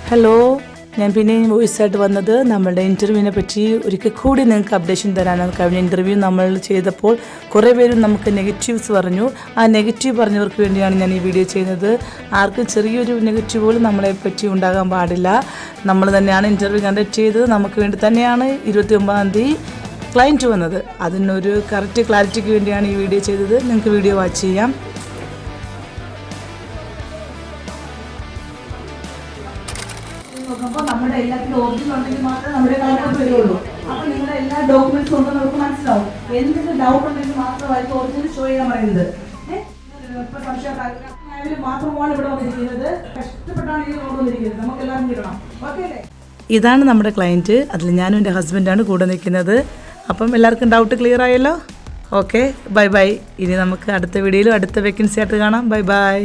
Hello, ഞാൻ പിന്നെ വോയിസായിട്ട് വന്നത് നമ്മളുടെ ഇൻ്റർവ്യൂവിനെ പറ്റി ഒരിക്കൽ കൂടി നിങ്ങൾക്ക് അപ്ഡേഷൻ തരാനാണ്. കഴിഞ്ഞ ഇൻ്റർവ്യൂ നമ്മൾ ചെയ്തപ്പോൾ കുറേ പേരും നമുക്ക് നെഗറ്റീവ്സ് പറഞ്ഞു. ആ നെഗറ്റീവ് പറഞ്ഞവർക്ക് വേണ്ടിയാണ് ഞാൻ ഈ വീഡിയോ ചെയ്യുന്നത്. ആർക്കും ചെറിയൊരു നെഗറ്റീവ് പോലും നമ്മളെ പറ്റി ഉണ്ടാകാൻ പാടില്ല. നമ്മൾ തന്നെയാണ് ഇൻ്റർവ്യൂ കണ്ടക്ട് ചെയ്തത്. നമുക്ക് വേണ്ടി തന്നെയാണ് 29-ാം തീയതി ക്ലയൻറ്റ് വന്നത്. അതിനൊരു കറക്റ്റ് ക്ലാരിറ്റിക്ക് വേണ്ടിയാണ് ഈ വീഡിയോ ചെയ്തത്. നിങ്ങൾക്ക് വീഡിയോ വാച്ച് ചെയ്യാം. നോക്കുമ്പോൾ നമ്മുടെ എല്ലാത്തിനും ഒറിജിനൽ ഉണ്ടെങ്കിൽ മാത്രമേ നമ്മുടെ കയ്യിലോട്ട് വരുള്ളൂ. അപ്പോൾ നിങ്ങളുടെ എല്ലാ ഡോക്യുമെന്റ്സും ഉണ്ടെന്ന് നമുക്ക് മനസ്സിലാവും. എന്തെങ്കിലും ഡൗട്ട് ഉണ്ടെങ്കിൽ മാത്രമായിരിക്കും ഒറിജിനൽ ഷോ ചെയ്യാൻ പറയുന്നത്. ഇപ്പോൾ സംശയം മാത്രമാണ് ഇവിടെ വന്നിരിക്കുന്നത്. കഷ്ടപ്പെട്ടാണ് ഈ റോഡ് വന്നിരിക്കുന്നത്. നമുക്ക് എല്ലാവരും കിട്ടണം. ഓക്കെ അല്ലേ? ഇതാണ് നമ്മുടെ ക്ലയൻറ്റ്. അതിൽ ഞാനും എൻ്റെ ഹസ്ബൻഡാണ് കൂടെ നിൽക്കുന്നത്. അപ്പം എല്ലാവർക്കും ഡൗട്ട് ക്ലിയർ ആയല്ലോ. Okay, bye bye. ഇനി നമുക്ക് അടുത്ത വീഡിയോയിലും അടുത്ത വേക്കൻസി ആയിട്ട് കാണാം. Bye bye.